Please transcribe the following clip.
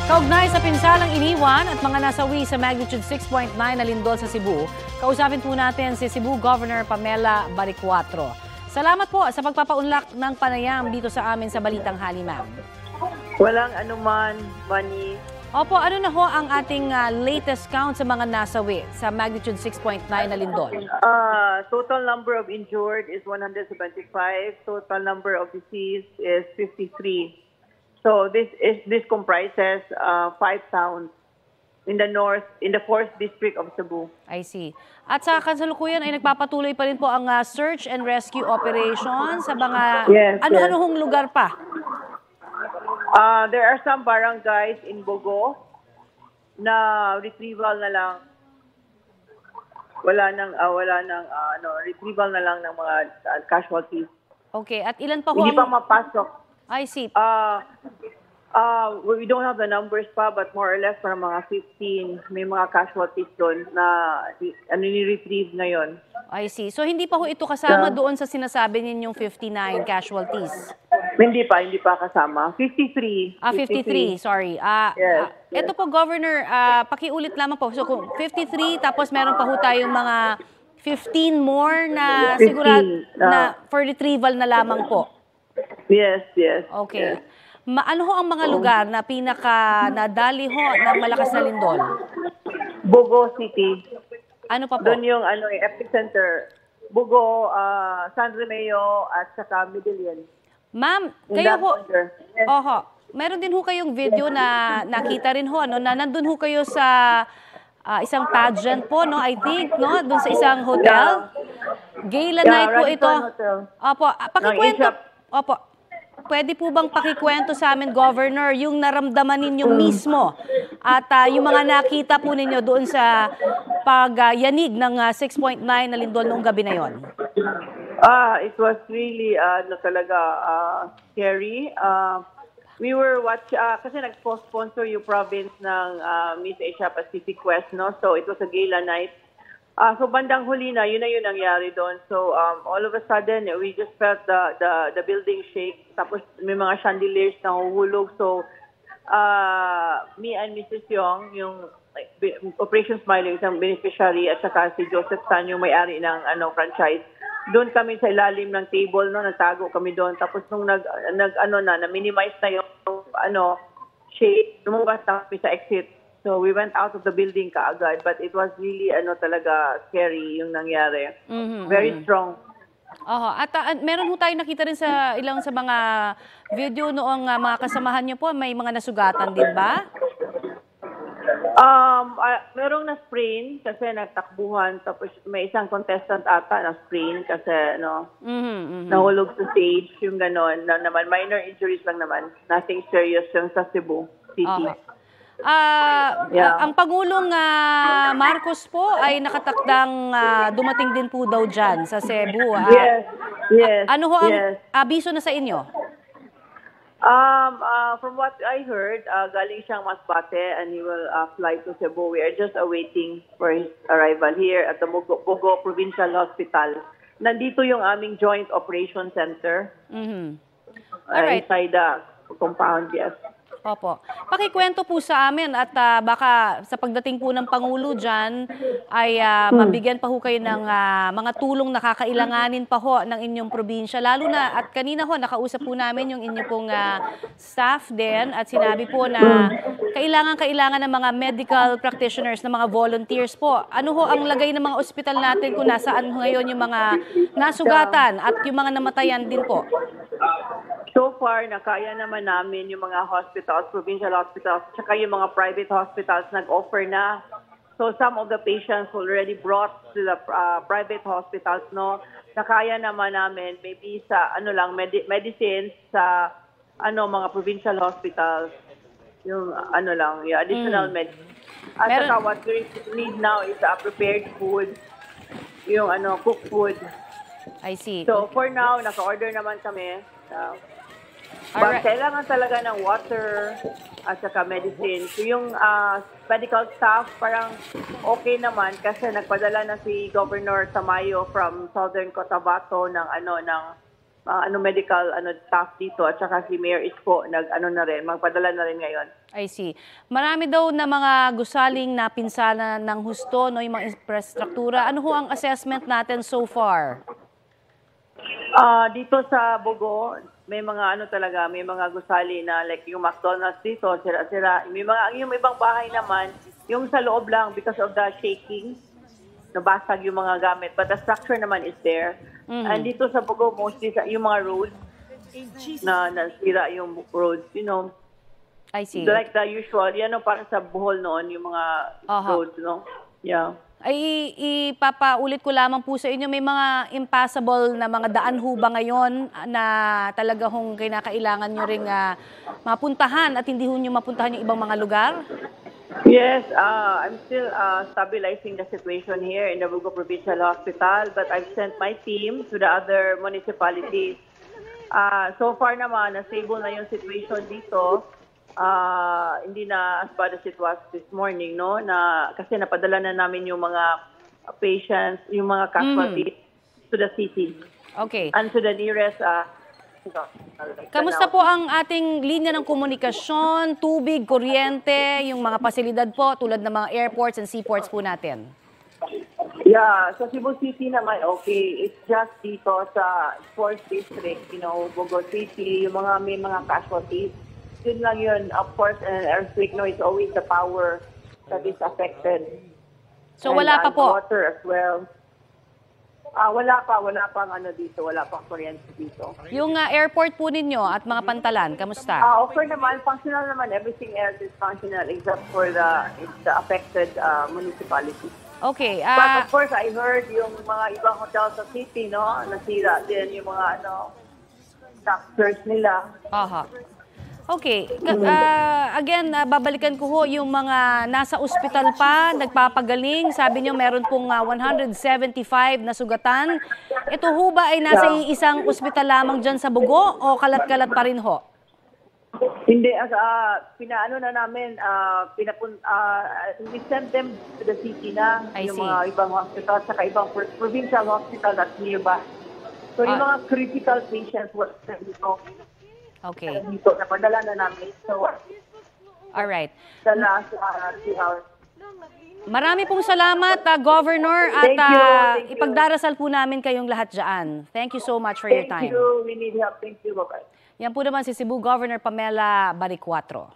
Kaugnay sa pinsalang iniwan at mga nasawi sa magnitude 6.9 na lindol sa Cebu, kausapin po natin si Cebu Governor Pamela Baricuatro. Salamat po sa pagpapaunlak ng panayam dito sa amin sa Balitang Hali, ma'am. Walang anuman, Manny. Opo, ano na ho ang ating latest count sa mga nasawi sa magnitude 6.9 na lindol? Total number of injured is 175. Total number of deceased is 53. So this comprises 5 towns in the north, in the 4th district of Cebu. I see. At sa kasalukuyan ay nagpapatuloy pa rin po ang search and rescue operation sa mga ano-ano hong lugar pa? There are some barangays in Bogo na retrieval na lang. Wala nang retrieval na lang ng mga casualties. Okay, at ilan pa ho? Hindi pa mapasok. I see. We don't have the numbers pa, but more or less para mga 15 may mga casualties doon na ni-retrieve ngayon. I see. So hindi pa ho ito kasama doon sa sinasabi ninyong 59 casualties? Hindi pa kasama. 53. 53, sorry. Yes. Ito po, Governor, pakiulit lamang po. So kung 53, tapos meron pa ho tayong mga 15 more na sigurado na for retrieval na lamang po. Yes. Okay. Ano ho ang mga lugar na pinaka nadali ho ng malakas na lindol? Bogo City. Ano pa po? Doon yung epicenter. Bogo, San Romeo at saka Medellin. Ma'am, kayo ho, meron din ho kayong video na nakita rin ho, na nandun ho kayo sa isang pageant po, no? I think, no? Doon sa isang hotel. Gala night po ito. Opo, pakikwento. Opo, pwede po bang pakikwento sa amin, Governor, yung naramdaman ninyo mismo at yung mga nakita po ninyo doon sa pagyanig ng 6.9 na lindol noong gabi na yon? It was really scary. We were kasi nag-sponsor yung province ng Miss Asia Pacific Quest, no? So it was a gala night. So bandang huli na, yun nangyari doon. So all of a sudden, we just felt the building shake. Tapos may mga chandeliers na huhulog. So me and Mrs. Yong, yung Operation Smiley, isang beneficiary, at saka si Joseph Tan, yung may-ari ng franchise. Doon kami sa ilalim ng table, no, nagtago kami doon. Tapos nung na-minimize na yung shake, lumabas na kami sa exit. So we went out of the building kaagad, but it was really talaga scary yung nangyari. Very strong. At meron ho tayo nakita rin sa ilang sa mga video noong mga kasamahan niyo po, may mga nasugatan din ba? Merong na-sprain kasi nagtakbuhan, tapos may isang contestant ata na-sprain kasi nahulog sa stage, yung gano'n. Naman, minor injuries lang naman. Nothing serious yung sa Cebu City. Ang Pangulong Marcos po ay nakatakdang dumating din po daw dyan sa Cebu. Yes. Ano ho ang abiso na sa inyo? From what I heard, galing siyang Masbate and he will fly to Cebu. We are just awaiting for his arrival here at the Bogo Provincial Hospital. Nandito yung aming Joint Operation Center. Alright. Inside the compound, yes. Opo. Pakikwento po sa amin at baka sa pagdating po ng Pangulo dyan ay mabigyan pa ho kayo ng mga tulong na kakailanganin pa ho ng inyong probinsya. Lalo na at kanina ho nakausap po namin yung inyong pong staff din at sinabi po na kailangan ng mga medical practitioners, ng mga volunteers po. Ano ho ang lagay ng mga ospital natin kung nasaan ngayon yung mga nasugatan at yung mga namatayan din po? So far, nakaya naman namin yung mga hospitals, provincial hospitals, tsaka yung mga private hospitals nag-offer na. So some of the patients already brought to the private hospitals, no? Nakaya naman namin maybe sa medicines sa mga provincial hospitals, yung additional medicine. At saka what we need now is prepared food, yung cooked food. I see. So for now, naka-order naman kami. But kailangan talaga ng water at saka medicine. So yung medical staff parang okay naman kasi nagpadala na si Governor Tamayo from Southern Cotabato ng medical staff dito at saka si Mayor Isko magpadala na rin ngayon. I see. Marami daw na mga gusaling napinsala ng husto, no, yung mga infrastruktura. Ano ho ang assessment natin so far? Dito sa Bogo, may mga may mga gusali na like yung McDonald's dito, sira-sira. Yung ibang bahay naman, yung sa loob lang because of the shaking, nabasag yung mga gamit. But the structure naman is there. And dito sa Bogo, mostly yung mga roads, na nasira yung roads, I see. like the usual, parang sa Bohol noon, yung mga roads, Yeah. Ay ipapaulit ko lamang po sa inyo, may mga impassable na mga daan ho ba ngayon na talaga hong kinakailangan nyo ring mapuntahan at hindi ho nyo mapuntahan yung ibang mga lugar? Yes, I'm still stabilizing the situation here in the Bogo Provincial Hospital, but I've sent my team to the other municipalities. So far naman, stable na yung situation dito. Hindi na as bad as it was this morning, no? Kasi napadala na namin yung mga patients, yung mga casualties to the city. Okay. And to the nearest Kamusta po ang ating linya ng komunikasyon, tubig, kuryente, yung mga pasilidad po tulad ng mga airports and seaports po natin? Yeah, sa Cebu City naman, okay. It's just dito sa Sports District, Bogo City, may mga casualties. Yun lang yun. Of course, an earthquake, it's always the power that is affected. So wala pa po? Water as well. Wala pang dito, wala pang kuryente dito. Yung airport po ninyo at mga pantalan, kamusta? Okay naman, functional naman. Everything else is functional except for the affected municipality. Okay. But of course, I heard yung mga ibang hotel sa city, nasira din yung mga structures nila. Okay. Again, babalikan ko ho yung mga nasa ospital pa, nagpapagaling. Sabi niyo meron pong 175 na sugatan. Ito ho ba ay nasa isang ospital lamang dyan sa Bogo o kalat-kalat pa rin ho? Hindi, pinaano na namin, we sent them to the city na, yung mga ibang hospital, saka ibang provincial hospital that's nearby. So yung mga critical patients were dito. Okay. Dito, napadala na namin. So, alright. Sa last 3 hours. Marami pong salamat, Governor, at Thank you. ipagdarasal po namin kayong lahat dyan. Thank you so much for your time. Thank you. We need help. Thank you. Bye-bye. Yan po naman si Cebu Governor Pamela Baricuatro.